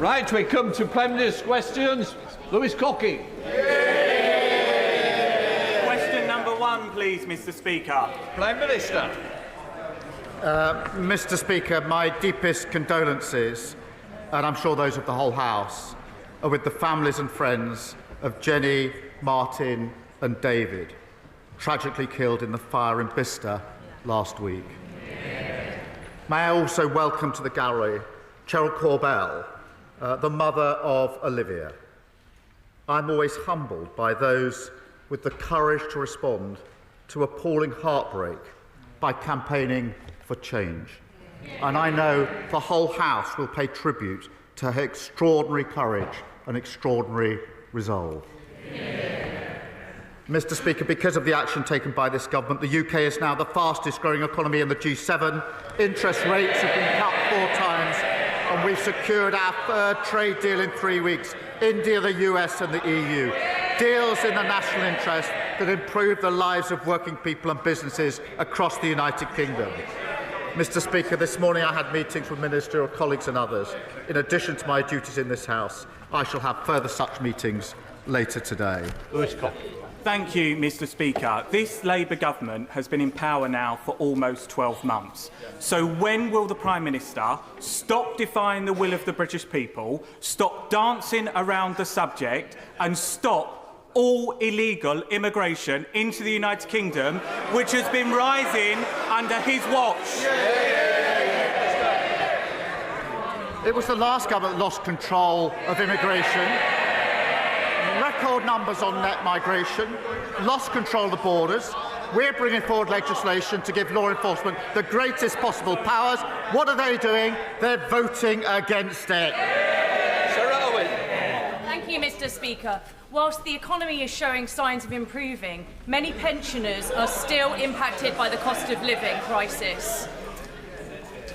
Right, we come to Prime Minister's questions. Lewis Cocking. Question number 1, please, Mr. Speaker. Prime Minister. Mr. Speaker, my deepest condolences, and I'm sure those of the whole House, are with the families and friends of Jenny, Martin and David, tragically killed in the fire in Bicester last week. May I also welcome to the gallery Cheryl Corbell, the mother of Olivia. I'm always humbled by those with the courage to respond to appalling heartbreak by campaigning for change. And I know the whole House will pay tribute to her extraordinary courage and extraordinary resolve. Mr. Speaker, because of the action taken by this government, the UK is now the fastest growing economy in the G7. Interest rates have been cut 4 times, and we've secured our 3rd trade deal in 3 weeks. India, the US and the EU. Deals in the national interest that improve the lives of working people and businesses across the United Kingdom. Mr. Speaker, this morning I had meetings with ministerial colleagues and others. In addition to my duties in this House, I shall have further such meetings later today. Lewis Cocking. Thank you, Mr. Speaker. This Labour government has been in power now for almost 12 months. So when will the Prime Minister stop defying the will of the British people, stop dancing around the subject and stop all illegal immigration into the United Kingdom, which has been rising under his watch? It was the last government that lost control of immigration. Record numbers on net migration, lost control of the borders. We're bringing forward legislation to give law enforcement the greatest possible powers. What are they doing? They're voting against it. Thank you, Mr. Speaker. Whilst the economy is showing signs of improving, many pensioners are still impacted by the cost of living crisis.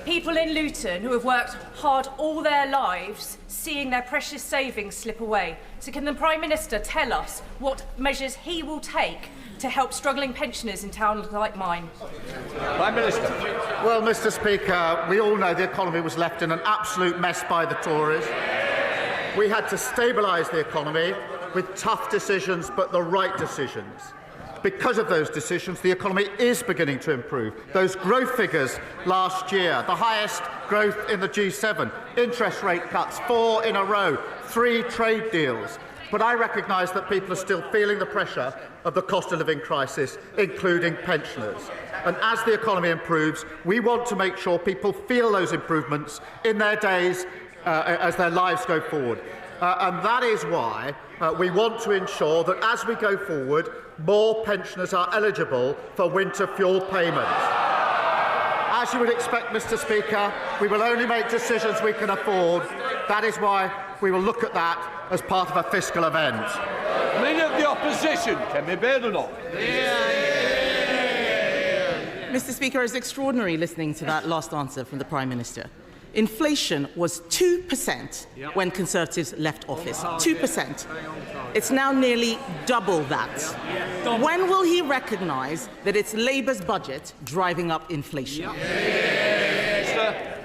People in Luton who have worked hard all their lives, seeing their precious savings slip away. So can the Prime Minister tell us what measures he will take to help struggling pensioners in towns like mine? Prime Minister. Well, Mr. Speaker, we all know the economy was left in an absolute mess by the Tories. We had to stabilise the economy with tough decisions, but the right decisions. Because of those decisions, the economy is beginning to improve. Those growth figures last year, the highest growth in the G7, interest rate cuts 4 in a row, 3 trade deals. But I recognise that people are still feeling the pressure of the cost of living crisis, including pensioners. And as the economy improves, we want to make sure people feel those improvements in their days as their lives go forward. And that is why we want to ensure that as we go forward, more pensioners are eligible for winter fuel payments. As you would expect, Mr. Speaker, we will only make decisions we can afford. That is why we will look at that as part of a fiscal event. Leader of the Opposition, Kemi Badenoch. Mr. Speaker, it's extraordinary listening to that last answer from the Prime Minister. Inflation was 2% when Conservatives left office. 2%. It's now nearly double that. When will he recognise that it's Labour's budget driving up inflation? I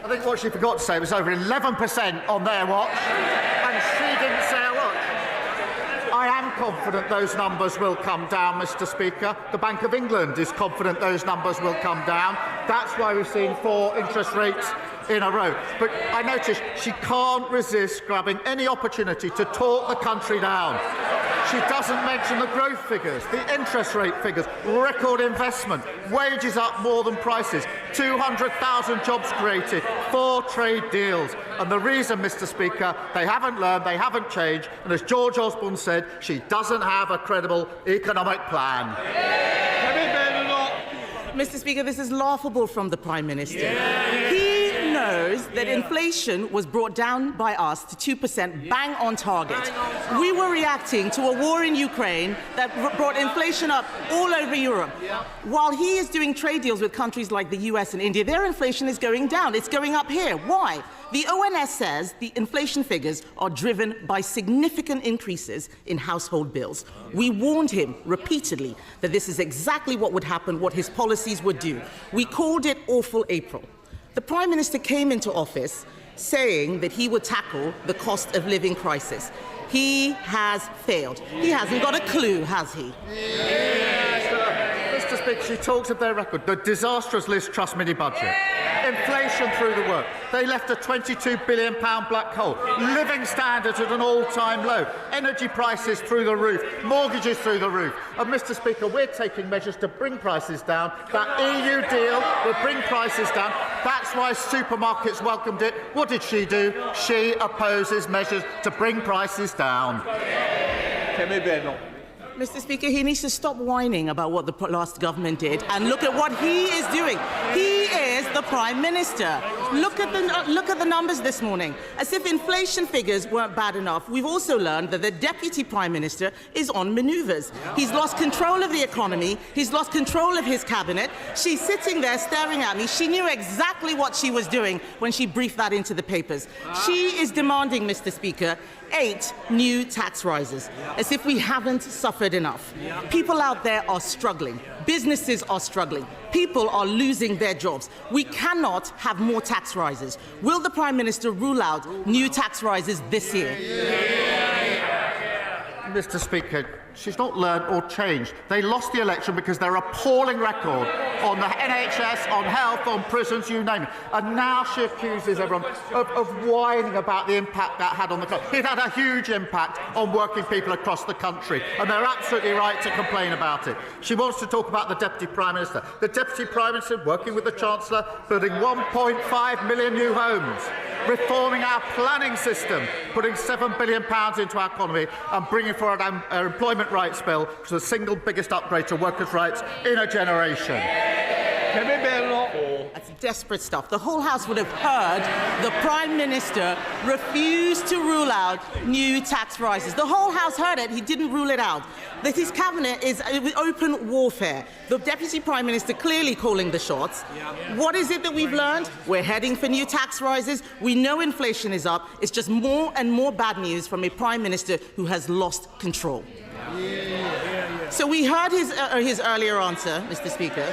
think what she forgot to say was over 11% on their watch, and she didn't say a word. I am confident those numbers will come down, Mr. Speaker. The Bank of England is confident those numbers will come down. That's why we've seen 4 interest rates in a row. But I notice she can't resist grabbing any opportunity to talk the country down. She doesn't mention the growth figures, the interest rate figures, record investment, wages up more than prices, 200,000 jobs created, 4 trade deals. And the reason, Mr. Speaker, they haven't learned, they haven't changed, and as George Osborne said, she doesn't have a credible economic plan. Mr. Speaker, this is laughable from the Prime Minister. He knows that inflation was brought down by us to 2%, bang on target. We were reacting to a war in Ukraine that brought inflation up all over Europe. While he is doing trade deals with countries like the US and India, their inflation is going down. It's going up here. Why? The ONS says the inflation figures are driven by significant increases in household bills. We warned him repeatedly that this is exactly what would happen, what his policies would do. We called it Awful April. The Prime Minister came into office saying that he would tackle the cost of living crisis. He has failed. He hasn't got a clue, has he? Mr. Speaker, she talks of their record, the disastrous Liz Truss mini-budget. Inflation through the work. They left a £22 billion black hole. Living standards at an all-time low. Energy prices through the roof. Mortgages through the roof. And, Mr. Speaker, we're taking measures to bring prices down. That EU deal will bring prices down. That's why supermarkets welcomed it. What did she do? She opposes measures to bring prices down. Kemi Badenoch. Mr. Speaker, he needs to stop whining about what the last government did and look at what he is doing. He is the Prime Minister. Look at the numbers this morning. As if inflation figures weren't bad enough, we've also learned that the Deputy Prime Minister is on manoeuvres. He's lost control of the economy. He's lost control of his cabinet. She's sitting there staring at me. She knew exactly what she was doing when she briefed that into the papers. She is demanding, Mr. Speaker, 8 new tax rises, as if we haven't suffered enough. People out there are struggling. Businesses are struggling. People are losing their jobs. We cannot have more tax rises. Will the Prime Minister rule out new tax rises this year? Mr. Speaker, she's not learned or changed. They lost the election because their appalling record on the NHS, on health, on prisons, you name it. And now she accuses everyone of whining about the impact that had on the country. It had a huge impact on working people across the country, and they're absolutely right to complain about it. She wants to talk about the Deputy Prime Minister. The Deputy Prime Minister, working with the Chancellor, building 1.5 million new homes, reforming our planning system, putting £7 billion into our economy and bringing forward our employment rights bill, which is the single biggest upgrade to workers' rights in a generation. Kemi Badenoch. That's desperate stuff. The whole House would have heard the Prime Minister refuse to rule out new tax rises. The whole House heard it. He didn't rule it out. That his cabinet is open warfare. The Deputy Prime Minister clearly calling the shots. What is it that we've learned? We're heading for new tax rises. We know inflation is up. It's just more and more bad news from a Prime Minister who has lost control. So we heard his earlier answer, Mr. Speaker.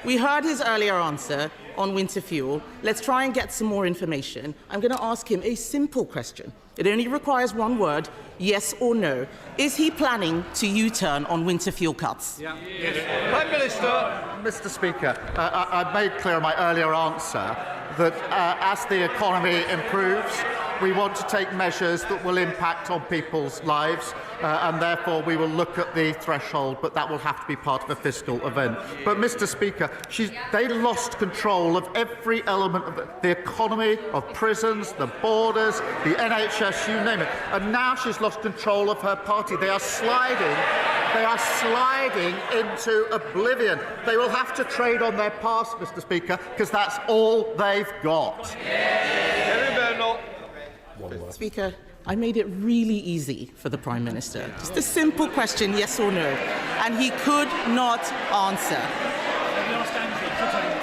We heard his earlier answer on winter fuel. Let's try and get some more information. I'm going to ask him a simple question. It only requires one word, yes or no. Is he planning to U-turn on winter fuel cuts? Yes. Prime Minister. Mr. Speaker, I made clear in my earlier answer that as the economy improves, we want to take measures that will impact on people's lives, and therefore we will look at the threshold, but that will have to be part of a fiscal event. But, Mr. Speaker, they lost control of every element of the economy, of prisons, the borders, the NHS, you name it. And now she's lost control of her party. They are sliding into oblivion. They will have to trade on their past, Mr. Speaker, because that's all they've got. Kemi Badenoch. Speaker, I made it really easy for the Prime Minister. Just a simple question, yes or no, and he could not answer.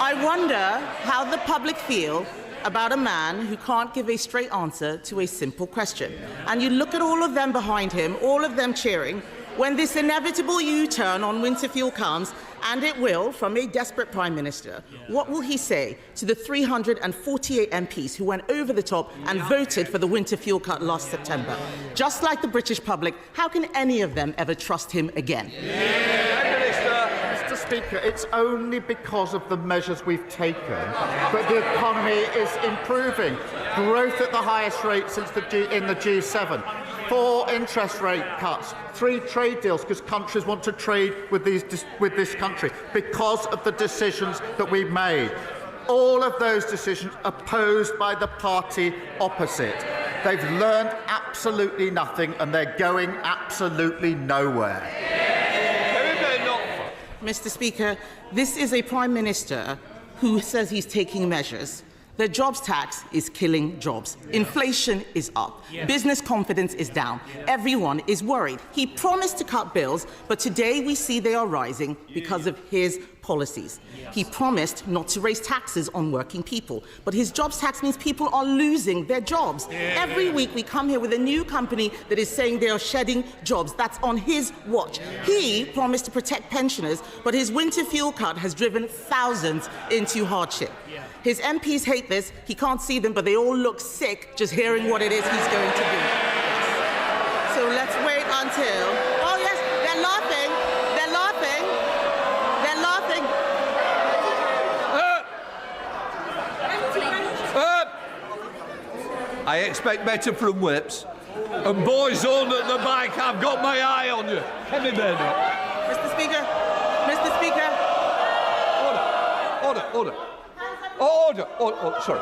I wonder how the public feel about a man who can't give a straight answer to a simple question. And you look at all of them behind him, all of them cheering, when this inevitable U-turn on winter fuel comes, and it will, from a desperate Prime Minister, what will he say to the 348 MPs who went over the top and voted for the winter fuel cut last September? Just like the British public, how can any of them ever trust him again? Mr. Speaker, it's only because of the measures we've taken that the economy is improving. Growth at the highest rate since in the G7. 4 interest rate cuts, 3 trade deals because countries want to trade with this country because of the decisions that we've made. All of those decisions opposed by the party opposite. They've learned absolutely nothing and they're going absolutely nowhere. Mr. Speaker, this is a Prime Minister who says he's taking measures. The jobs tax is killing jobs. Inflation is up. Business confidence is down. Everyone is worried. He promised to cut bills, but today we see they are rising because of his policies. He promised not to raise taxes on working people, but his jobs tax means people are losing their jobs. Every week we come here with a new company that is saying they are shedding jobs. That's on his watch. He promised to protect pensioners, but his winter fuel cut has driven thousands into hardship. His MPs hate this. He can't see them, but they all look sick just hearing what it is he's going to do. So let's wait until... Oh, yes, they're laughing. They're laughing. They're laughing. I expect better from whips. And boys on at the back, I've got my eye on you. Kemi Badenoch. Mr. Speaker. Mr. Speaker. Order. Sorry.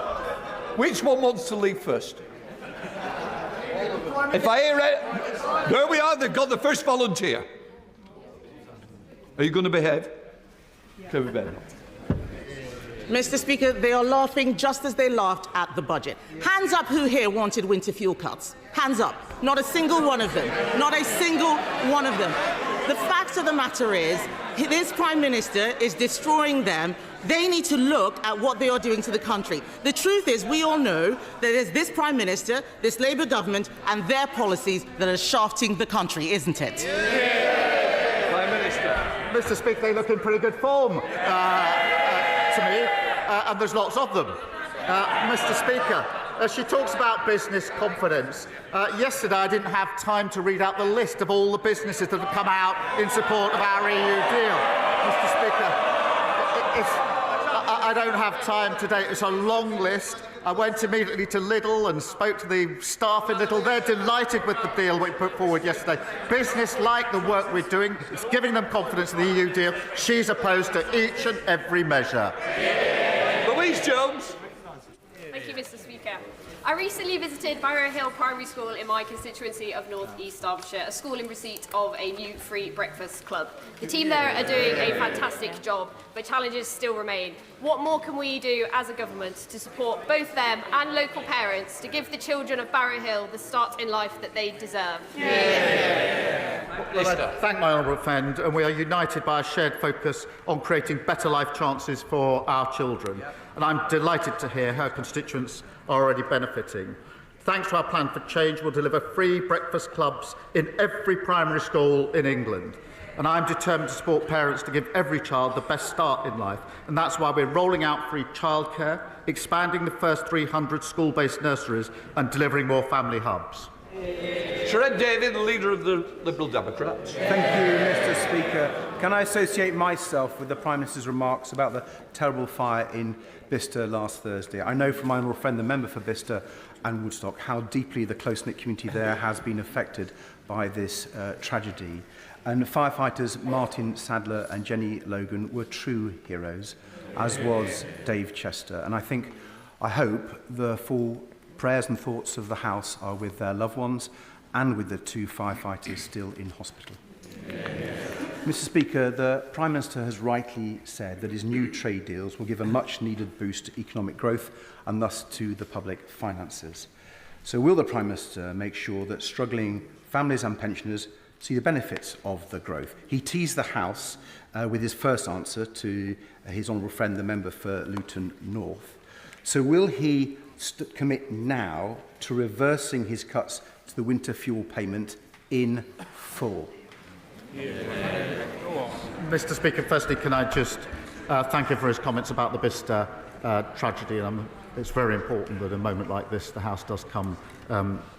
Which one wants to leave first? If I hear it, there we are. They've got the first volunteer. Are you going to behave? Kemi Badenoch. Mr. Speaker, they are laughing just as they laughed at the budget. Hands up who here wanted winter fuel cuts. Hands up. Not a single one of them. Not a single one of them. The fact of the matter is, this Prime Minister is destroying them. They need to look at what they are doing to the country. The truth is, we all know that it is this Prime Minister, this Labour government, and their policies that are shafting the country, isn't it? Prime Minister. Mr. Speaker, they look in pretty good form to me, and there's lots of them. Mr. Speaker, she talks about business confidence. Yesterday, I didn't have time to read out the list of all the businesses that have come out in support of our EU deal. Mr. Speaker, I don't have time today. It's a long list. I went immediately to Lidl and spoke to the staff in Lidl. They're delighted with the deal we put forward yesterday. Business like the work we're doing. It's giving them confidence in the EU deal. She's opposed to each and every measure. Louise Jones. Thank you, Mr. Speaker. I recently visited Barrow Hill Primary School in my constituency of North East Derbyshire, a school in receipt of a new free breakfast club. The team there are doing a fantastic job, but challenges still remain. What more can we do as a government to support both them and local parents to give the children of Barrow Hill the start in life that they deserve? Well, I thank my honourable friend, and we are united by a shared focus on creating better life chances for our children. And I'm delighted to hear her constituents are already benefiting. Thanks to our plan for change, we'll deliver free breakfast clubs in every primary school in England. And I'm determined to support parents to give every child the best start in life. And that's why we're rolling out free childcare, expanding the first 300 school-based nurseries and delivering more family hubs. Sherrod David, the leader of the Liberal Democrats. Thank you, Mr. Speaker. Can I associate myself with the Prime Minister's remarks about the terrible fire in Bicester last Thursday? I know from my honourable friend, the member for Bicester and Woodstock, how deeply the close-knit community there has been affected by this tragedy. And firefighters Martin Sadler and Jenny Logan were true heroes, as was Dave Chester. And I hope the full prayers and thoughts of the House are with their loved ones and with the two firefighters still in hospital. Mr. Speaker, the Prime Minister has rightly said that his new trade deals will give a much-needed boost to economic growth and thus to the public finances. So will the Prime Minister make sure that struggling families and pensioners see the benefits of the growth? He teased the House with his first answer to his honourable friend, the member for Luton North. So will he commit now to reversing his cuts to the winter fuel payment in full? Mr. Speaker, firstly, can I just thank him for his comments about the Bicester tragedy. It's very important that in a moment like this the House does come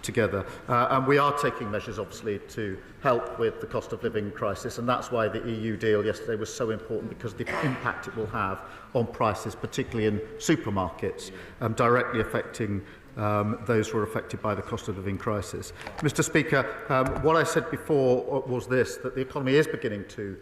together. And we are taking measures, obviously, to help with the cost of living crisis, and that's why the EU deal yesterday was so important, because of the impact it will have on prices, particularly in supermarkets, directly affecting those who are affected by the cost of living crisis. Mr. Speaker, what I said before was this, that the economy is beginning to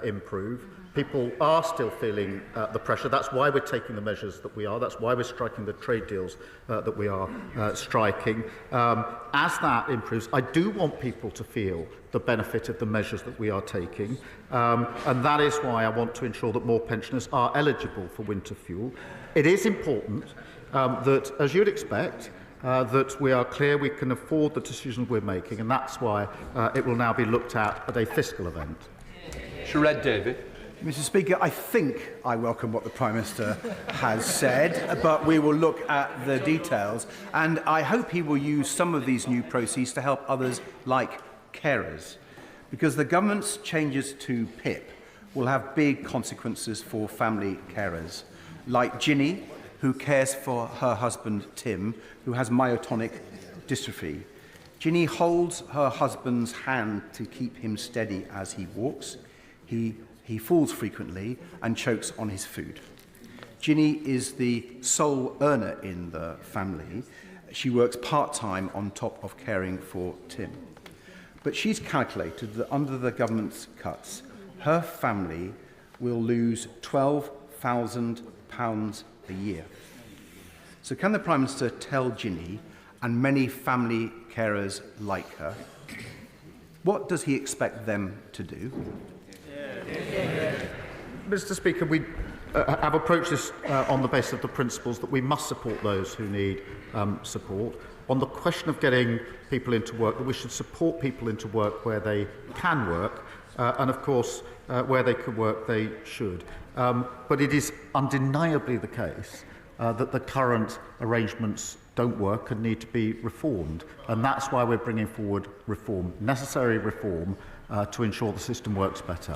improve. People are still feeling the pressure. That's why we're taking the measures that we are. That's why we're striking the trade deals that we are striking. As that improves, I do want people to feel the benefit of the measures that we are taking. And that is why I want to ensure that more pensioners are eligible for winter fuel. It is important that, as you'd expect, that we are clear we can afford the decisions we're making, and that's why it will now be looked at a fiscal event. Sherrod David. Mr. Speaker, I think I welcome what the Prime Minister has said, but we will look at the details, and I hope he will use some of these new proceeds to help others like carers, because the government's changes to PIP will have big consequences for family carers, like Ginny, who cares for her husband Tim, who has myotonic dystrophy. Ginny holds her husband's hand to keep him steady as he walks. He falls frequently and chokes on his food. Ginny is the sole earner in the family. She works part-time on top of caring for Tim. But she's calculated that under the government's cuts, her family will lose £12,000 a year. So can the Prime Minister tell Ginny and many family carers like her, what does he expect them to do? Mr. Speaker, we have approached this on the basis of the principles that we must support those who need support. On the question of getting people into work, that we should support people into work where they can work, and of course, where they can work, they should. But it is undeniably the case that the current arrangements don't work and need to be reformed. And that's why we're bringing forward reform, necessary reform, to ensure the system works better.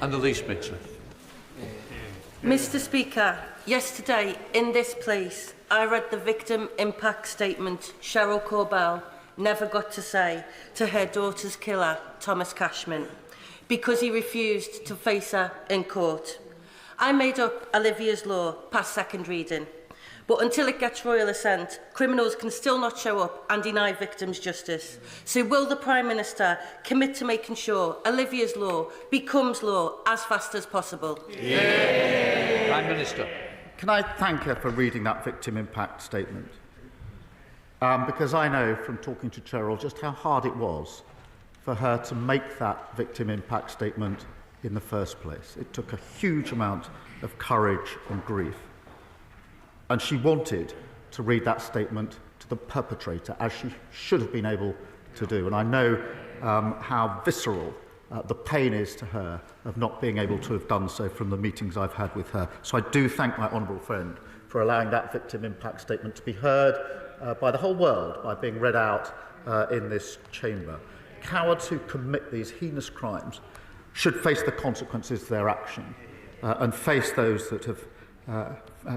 And the least Mitchell. Mr. Speaker, yesterday in this place, I read the victim impact statement Cheryl Corbell never got to say to her daughter's killer, Thomas Cashman, because he refused to face her in court. I made up Olivia's law past second reading, but until it gets royal assent, criminals can still not show up and deny victims justice. So will the Prime Minister commit to making sure Olivia's law becomes law as fast as possible? Yeah. Prime Minister. Can I thank her for reading that victim impact statement? Because I know from talking to Cheryl just how hard it was for her to make that victim impact statement in the first place. It took a huge amount of courage and grief. And she wanted to read that statement to the perpetrator, as she should have been able to do. And I know how visceral the pain is to her of not being able to have done so from the meetings I've had with her. So I do thank my honourable friend for allowing that victim impact statement to be heard by the whole world, by being read out in this chamber. Cowards who commit these heinous crimes should face the consequences of their action and face those that have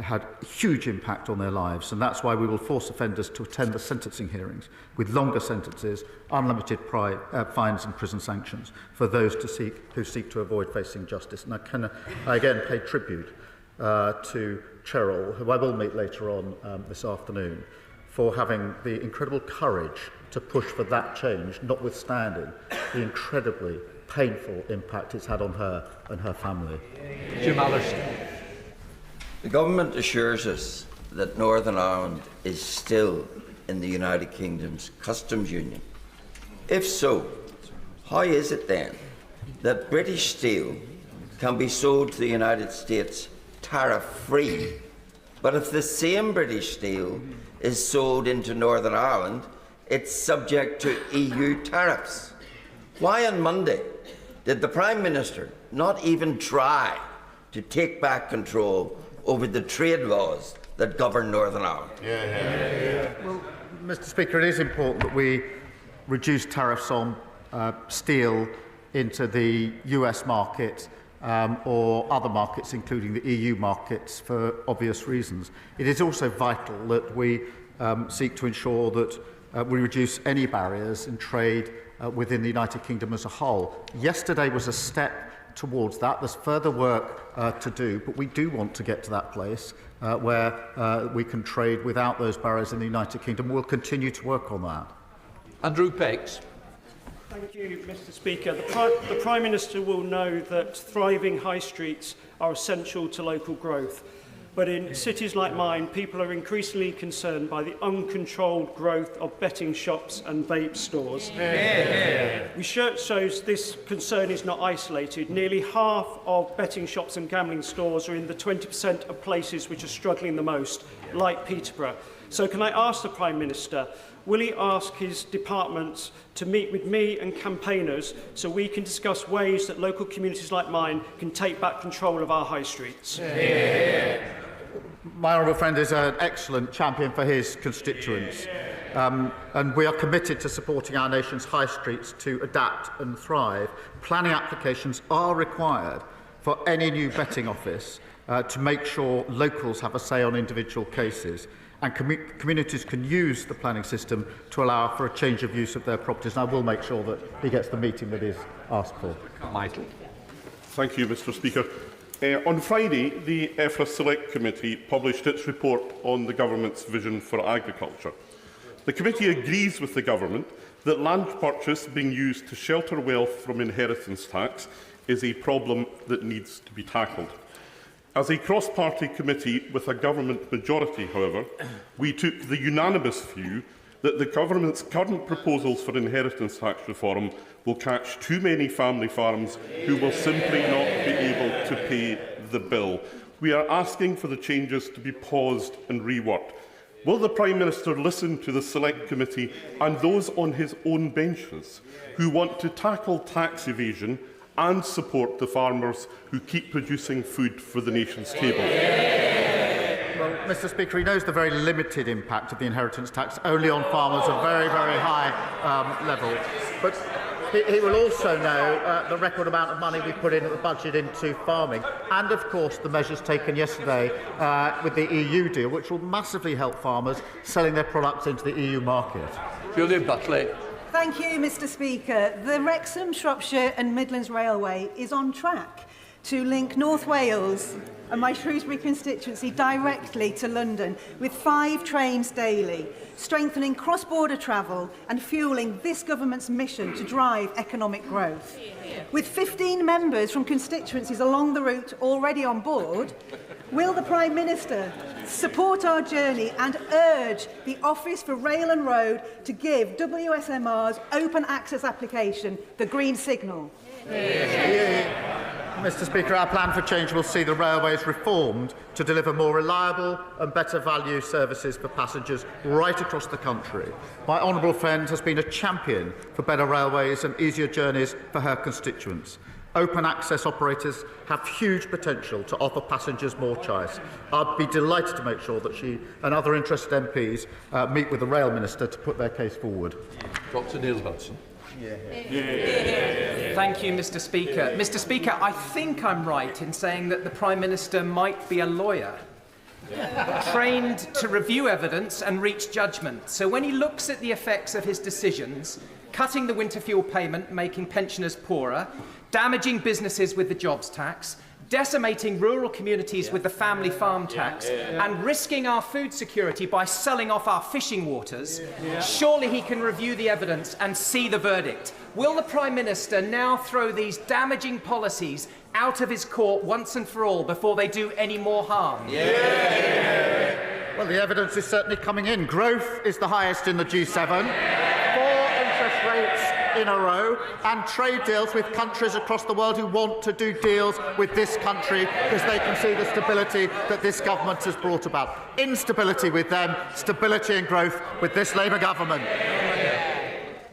had huge impact on their lives, and that's why we will force offenders to attend the sentencing hearings with longer sentences, unlimited fines and prison sanctions for those who seek to avoid facing justice. And I again pay tribute to Cheryl, who I will meet later on this afternoon, for having the incredible courage to push for that change, notwithstanding the incredibly painful impact it's had on her and her family. Jim Allister. The government assures us that Northern Ireland is still in the United Kingdom's customs union. If so, how is it then that British steel can be sold to the United States tariff-free, but if the same British steel is sold into Northern Ireland, it's subject to EU tariffs? Why on Monday did the Prime Minister not even try to take back control over the trade laws that govern Northern Ireland? Well, Mr. Speaker, it is important that we reduce tariffs on steel into the US market or other markets, including the EU markets, for obvious reasons. It is also vital that we seek to ensure that we reduce any barriers in trade within the United Kingdom as a whole. Yesterday was a step towards that. There's further work to do, but we do want to get to that place where we can trade without those barriers in the United Kingdom. We'll continue to work on that. Andrew Pex. Thank you, Mr. Speaker. The Prime Minister will know that thriving high streets are essential to local growth. But in cities like mine, people are increasingly concerned by the uncontrolled growth of betting shops and vape stores. Research shows this concern is not isolated. Nearly half of betting shops and gambling stores are in the 20% of places which are struggling the most, like Peterborough. So can I ask the Prime Minister, will he ask his departments to meet with me and campaigners so we can discuss ways that local communities like mine can take back control of our high streets? My honourable friend is an excellent champion for his constituents. And we are committed to supporting our nation's high streets to adapt and thrive. Planning applications are required for any new vetting office to make sure locals have a say on individual cases, and communities can use the planning system to allow for a change of use of their properties. And I will make sure that he gets the meeting that is asked for. Michael. Thank you, Mr. Speaker. On Friday, the EFRA Select Committee published its report on the Government's vision for agriculture. The committee agrees with the Government that land purchase being used to shelter wealth from inheritance tax is a problem that needs to be tackled. As a cross-party committee with a Government majority, however, we took the unanimous view that the Government's current proposals for inheritance tax reform will catch too many family farms who will simply not be able to pay the bill. We are asking for the changes to be paused and reworked. Will the Prime Minister listen to the Select Committee and those on his own benches who want to tackle tax evasion and support the farmers who keep producing food for the nation's table? Well, Mr. Speaker, he knows the very limited impact of the inheritance tax, only on farmers of very, very high level. But he will also know the record amount of money we put in at the budget into farming, and of course the measures taken yesterday with the EU deal, which will massively help farmers selling their products into the EU market. Julian Buckley. Thank you, Mr. Speaker. The Wrexham, Shropshire and Midlands Railway is on track to link North Wales and my Shrewsbury constituency directly to London with 5 trains daily, strengthening cross-border travel and fuelling this government's mission to drive economic growth. With 15 members from constituencies along the route already on board, will the Prime Minister support our journey and urge the Office for Rail and Road to give WSMR's open access application the green signal? Mr. Speaker, our plan for change will see the railways reformed to deliver more reliable and better value services for passengers right across the country. My honourable friend has been a champion for better railways and easier journeys for her constituents. Open access operators have huge potential to offer passengers more choice. I'd be delighted to make sure that she and other interested MPs meet with the Rail Minister to put their case forward. Dr. Neil Hudson. Thank you, Mr. Speaker. Mr. Speaker, I think I'm right in saying that the Prime Minister might be a lawyer, trained to review evidence and reach judgment. So when he looks at the effects of his decisions, cutting the winter fuel payment, making pensioners poorer, damaging businesses with the jobs tax, decimating rural communities with the family farm tax, and risking our food security by selling off our fishing waters, surely he can review the evidence and see the verdict. Will the Prime Minister now throw these damaging policies out of his court once and for all before they do any more harm? Well, the evidence is certainly coming in. Growth is the highest in the G7. 4 interest rates in a row, and trade deals with countries across the world who want to do deals with this country because they can see the stability that this government has brought about. Instability with them, stability and growth with this Labour government.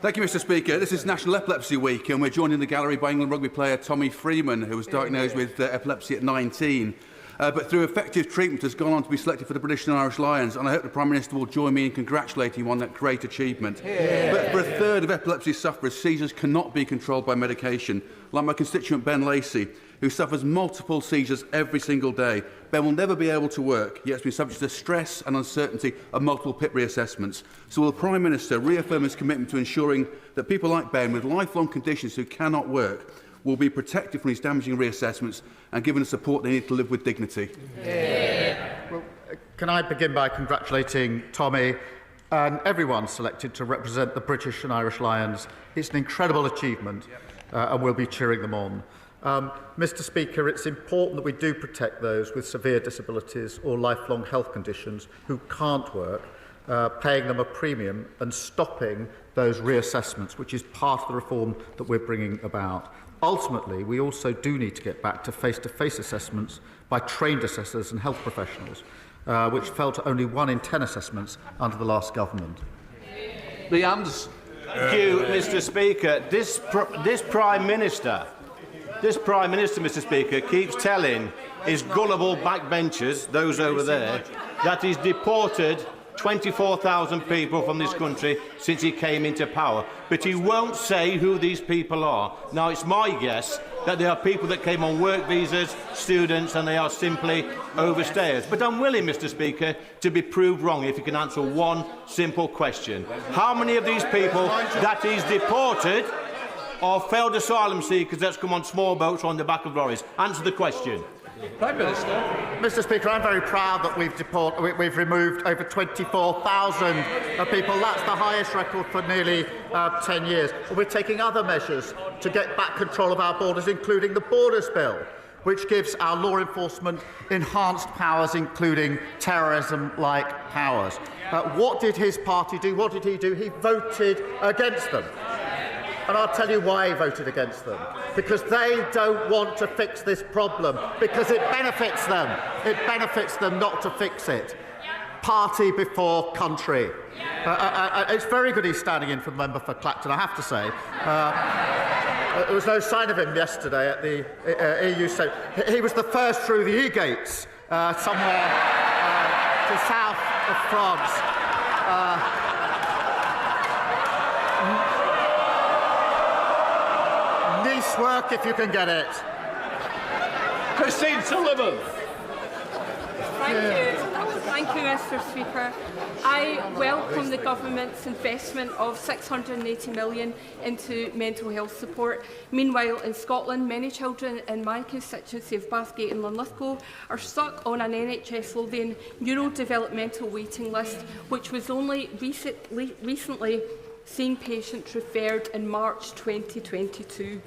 Thank you, Mr. Speaker. This is National Epilepsy Week, and we're joined in the gallery by England rugby player Tommy Freeman, who was diagnosed with epilepsy at 19. But through effective treatment has gone on to be selected for the British and Irish Lions, and I hope the Prime Minister will join me in congratulating him on that great achievement. But for a third of epilepsy sufferers, seizures cannot be controlled by medication, like my constituent Ben Lacey, who suffers multiple seizures every single day. Ben will never be able to work, yet has been subject to the stress and uncertainty of multiple PIP reassessments. So will the Prime Minister reaffirm his commitment to ensuring that people like Ben with lifelong conditions who cannot work will be protected from these damaging reassessments and given the support they need to live with dignity? Well, can I begin by congratulating Tommy and everyone selected to represent the British and Irish Lions. It's an incredible achievement, and we'll be cheering them on. Mr. Speaker, it's important that we do protect those with severe disabilities or lifelong health conditions who can't work, paying them a premium and stopping those reassessments, which is part of the reform that we're bringing about. Ultimately, we also do need to get back to face-to-face assessments by trained assessors and health professionals. which fell to only 1 in 10 assessments under the last government. Lee Anderson. Thank you, Mr. Speaker. This Prime Minister, Mr. Speaker, keeps telling his gullible backbenchers, those over there, that he's deported 24,000 people from this country since he came into power. But he won't say who these people are. Now, it's my guess that they are people that came on work visas, students, and they are simply overstayers. But I'm willing, Mr. Speaker, to be proved wrong if you can answer one simple question. How many of these people that he's deported are failed asylum seekers that's come on small boats or on the back of lorries? Answer the question. Prime Minister. Mr. Speaker, I'm very proud that we've removed over 24,000 people. That's the highest record for nearly 10 years. We're taking other measures to get back control of our borders, including the Borders Bill, which gives our law enforcement enhanced powers, including terrorism-like powers. What did his party do? What did he do? He voted against them. And I'll tell you why he voted against them. Because they don't want to fix this problem. Because it benefits them. It benefits them not to fix it. Party before country. It's very good he's standing in for the member for Clacton, I have to say. There was no sign of him yesterday at the EU State. He was the first through the E-gates somewhere to south of France. Nice work if you can get it. Christine Sullivan. Thank you, Mr. Speaker. I welcome the government's investment of £680 million into mental health support. Meanwhile, in Scotland, many children in my constituency of Bathgate and Linlithgow are stuck on an NHS Lothian neurodevelopmental waiting list, which was only recently seeing patients referred in March 2022.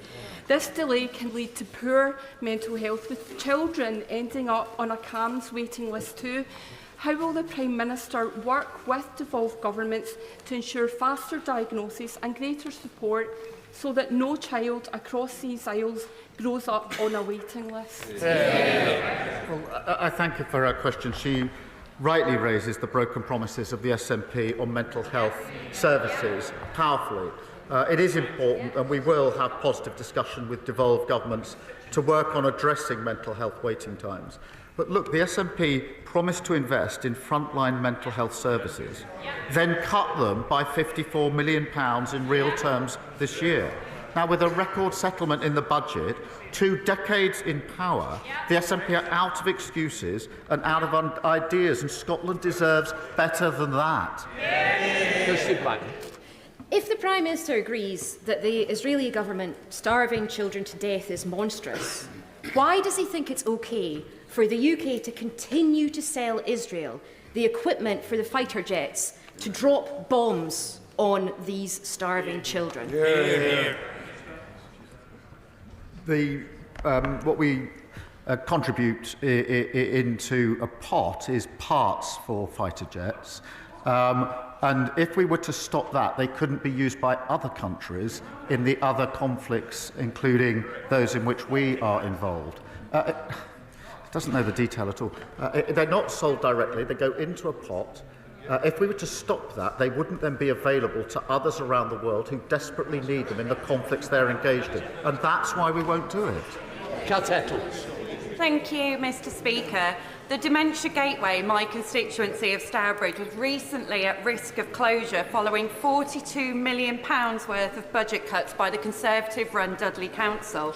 This delay can lead to poor mental health, with children ending up on a CAMHS waiting list too. How will the Prime Minister work with devolved governments to ensure faster diagnosis and greater support so that no child across these aisles grows up on a waiting list? Well, I thank you for her question. She rightly raises the broken promises of the SNP on mental health services powerfully. It is important, and we will have positive discussion with devolved governments to work on addressing mental health waiting times. But look, the SNP promised to invest in frontline mental health services, then cut them by £54 million in real terms this year. Now, with a record settlement in the budget, 2 decades in power, the SNP are out of excuses and out of ideas, and Scotland deserves better than that. If the Prime Minister agrees that the Israeli government starving children to death is monstrous, why does he think it's OK for the UK to continue to sell Israel the equipment for the fighter jets to drop bombs on these starving children? What we contribute into a pot is parts for fighter jets. And if we were to stop that, they couldn't be used by other countries in the other conflicts, including those in which we are involved. It doesn't know the detail at all. They're not sold directly. They go into a pot. If we were to stop that, they wouldn't then be available to others around the world who desperately need them in the conflicts they're engaged in. And that's why we won't do it. Cat Ettles. Thank you, Mr. Speaker. The Dementia Gateway, my constituency of Stourbridge, was recently at risk of closure following £42 million worth of budget cuts by the Conservative-run Dudley Council.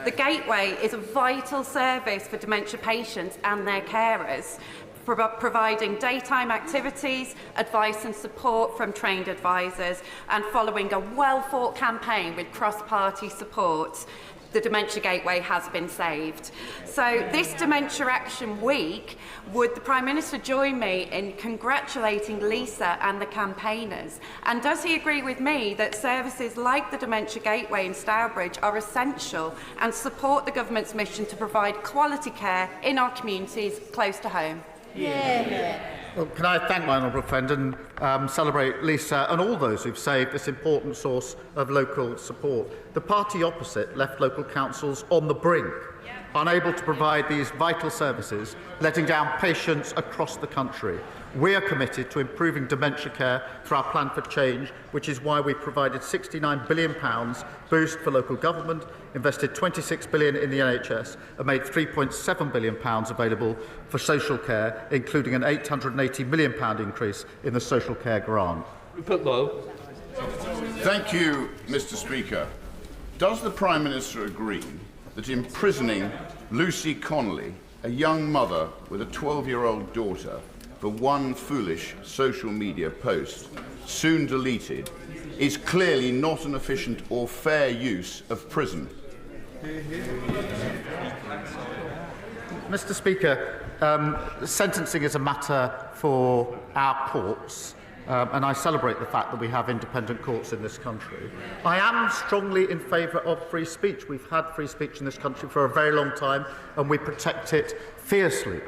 The Gateway is a vital service for dementia patients and their carers, providing daytime activities, advice and support from trained advisors, and following a well-fought campaign with cross-party support, the Dementia Gateway has been saved. So this Dementia Action Week, would the Prime Minister join me in congratulating Lisa and the campaigners? And does he agree with me that services like the Dementia Gateway in Stourbridge are essential and support the government's mission to provide quality care in our communities close to home? Well, can I thank my honourable friend and celebrate Lisa and all those who've saved this important source of local support. The party opposite left local councils on the brink, unable to provide these vital services, letting down patients across the country. We are committed to improving dementia care through our plan for change, which is why we provided £69 billion boost for local government, invested £26 billion in the NHS, and made £3.7 billion available for social care, including an £880 million increase in the social care grant. Rupert Lowe. Thank you, Mr. Speaker. Does the Prime Minister agree that imprisoning Lucy Connolly, a young mother with a 12-year-old daughter, for one foolish social media post, soon deleted, is clearly not an efficient or fair use of prison? Mr. Speaker, sentencing is a matter for our courts, and I celebrate the fact that we have independent courts in this country. I am strongly in favour of free speech. We've had free speech in this country for a very long time, and we protect it fiercely.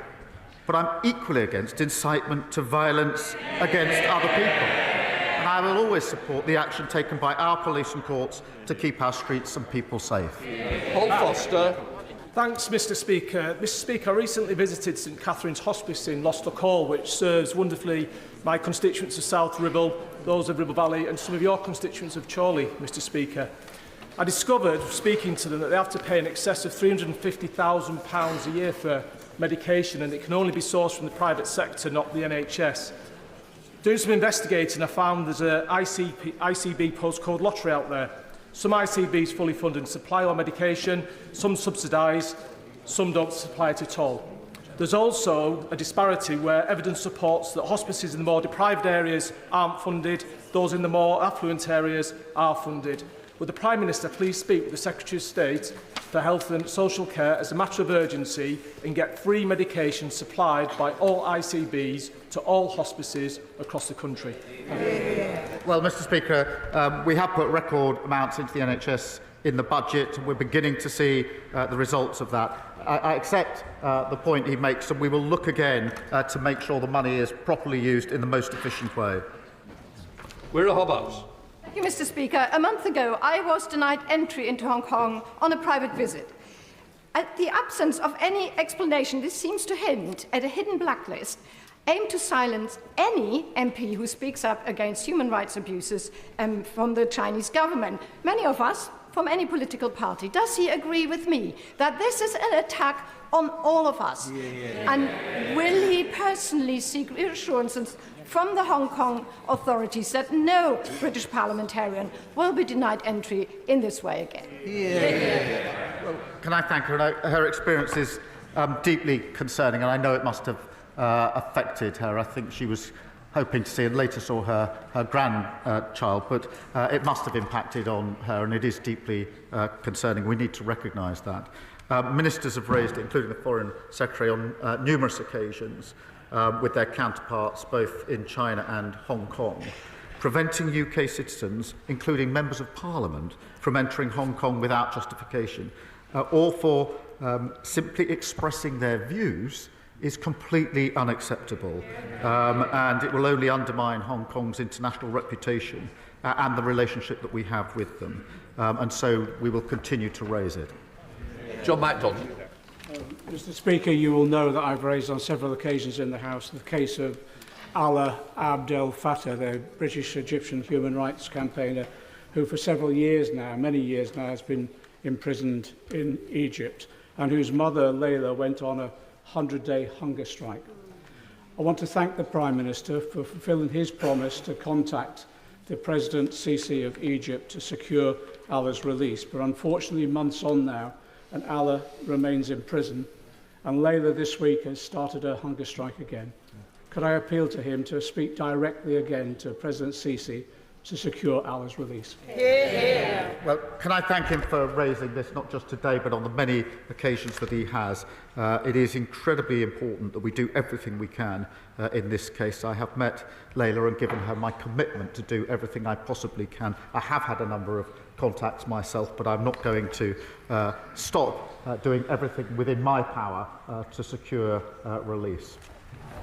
But I'm equally against incitement to violence against other people. And I will always support the action taken by our police and courts to keep our streets and people safe. Paul Foster. Thanks, Mr. Speaker. Mr. Speaker, I recently visited St Catherine's Hospice in Lostock Hall, which serves wonderfully my constituents of South Ribble, those of Ribble Valley, and some of your constituents of Chorley, Mr. Speaker. I discovered, speaking to them, that they have to pay in excess of £350,000 a year for medication, and it can only be sourced from the private sector, not the NHS. Doing some investigating, I found there's an ICB postcode lottery out there. Some ICBs fully fund and supply our medication, some subsidise, some don't supply it at all. There's also a disparity where evidence supports that hospices in the more deprived areas aren't funded, those in the more affluent areas are funded. Would the Prime Minister please speak with the Secretary of State for Health and Social Care as a matter of urgency and get free medication supplied by all ICBs to all hospices across the country? Well, Mr. Speaker, we have put record amounts into the NHS in the budget, and we're beginning to see the results of that. I accept the point he makes, and we will look again to make sure the money is properly used in the most efficient way. We're Hobbs. Thank you, Mr. Speaker. A month ago, I was denied entry into Hong Kong on a private visit. At the absence of any explanation, this seems to hint at a hidden blacklist aimed to silence any MP who speaks up against human rights abuses from the Chinese government. Many of us from any political party. Does he agree with me that this is an attack on all of us? And will he personally seek reassurances from the Hong Kong authorities that no British parliamentarian will be denied entry in this way again? Well, can I thank her? Her experience is deeply concerning, and I know it must have affected her. I think she was hoping to see and later saw her grandchild, but it must have impacted on her, and it is deeply concerning. We need to recognise that. Ministers have raised it, including the Foreign Secretary, on numerous occasions with their counterparts both in China and Hong Kong, preventing UK citizens, including members of Parliament, from entering Hong Kong without justification, or for simply expressing their views, is completely unacceptable, and it will only undermine Hong Kong's international reputation and the relationship that we have with them. And so we will continue to raise it. John MacDonald. Mr. Speaker, you will know that I've raised on several occasions in the House the case of Alaa Abd El Fattah, the British-Egyptian human rights campaigner, who for several years now, many years now, has been imprisoned in Egypt, and whose mother, Layla, went on a 100-day hunger strike. I want to thank the Prime Minister for fulfilling his promise to contact the President Sisi of Egypt to secure Alaa's release, but unfortunately months on now, and Alaa remains in prison, and Layla this week has started her hunger strike again. Could I appeal to him to speak directly again to President Sisi to secure Alaa's release? Well, can I thank him for raising this, not just today, but on the many occasions that he has. It is incredibly important that we do everything we can in this case. I have met Layla and given her my commitment to do everything I possibly can. I have had a number of contacts myself, but I'm not going to stop doing everything within my power to secure release.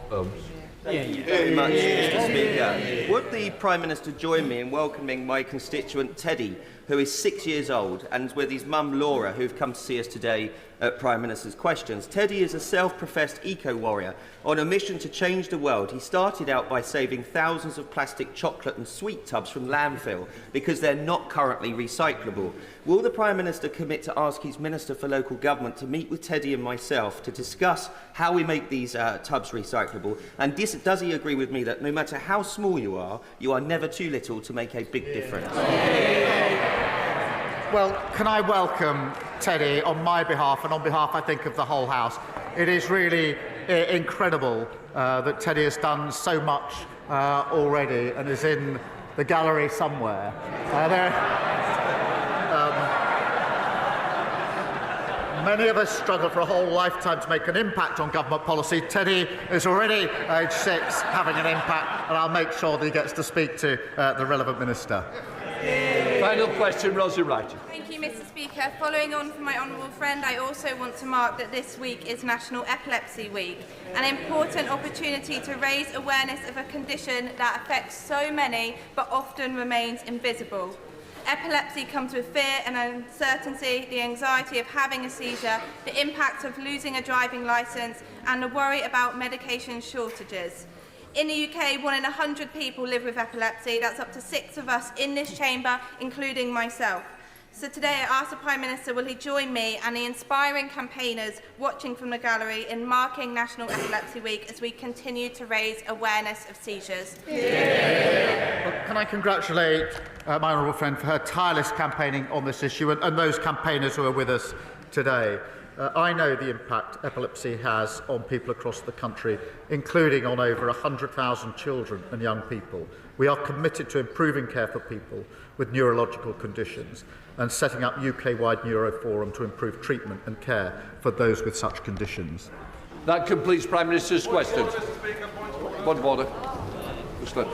Very much, Mr. Speaker. Would the Prime Minister join me in welcoming my constituent Teddy, who is 6 years old, and with his mum Laura, who've come to see us today at Prime Minister's Questions. Teddy is a self-professed eco-warrior on a mission to change the world. He started out by saving thousands of plastic chocolate and sweet tubs from landfill because they're not currently recyclable. Will the Prime Minister commit to ask his Minister for Local Government to meet with Teddy and myself to discuss how we make these tubs recyclable? And does he agree with me that no matter how small you are never too little to make a big difference? Well, can I welcome Teddy on my behalf and on behalf, I think, of the whole House. It is really incredible that Teddy has done so much already and is in the gallery somewhere. Many of us struggle for a whole lifetime to make an impact on government policy. Teddy is already, age 6, having an impact, and I'll make sure that he gets to speak to the relevant minister. Final question, Rosie Wright. Thank you, Mr. Speaker. Following on from my honourable friend, I also want to mark that this week is National Epilepsy Week, an important opportunity to raise awareness of a condition that affects so many but often remains invisible. Epilepsy comes with fear and uncertainty, the anxiety of having a seizure, the impact of losing a driving licence, and the worry about medication shortages. In the UK, 1 in 100 people live with epilepsy. That's up to 6 of us in this chamber, including myself. So today I ask the Prime Minister, will he join me and the inspiring campaigners watching from the gallery in marking National Epilepsy Week as we continue to raise awareness of seizures? Well, can I congratulate my honourable friend for her tireless campaigning on this issue and those campaigners who are with us today. I know the impact epilepsy has on people across the country, including on over 100,000 children and young people. We are committed to improving care for people with neurological conditions and setting up UK-wide Neuro Forum to improve treatment and care for those with such conditions. That completes Prime Minister's questions. Point of order. Just let.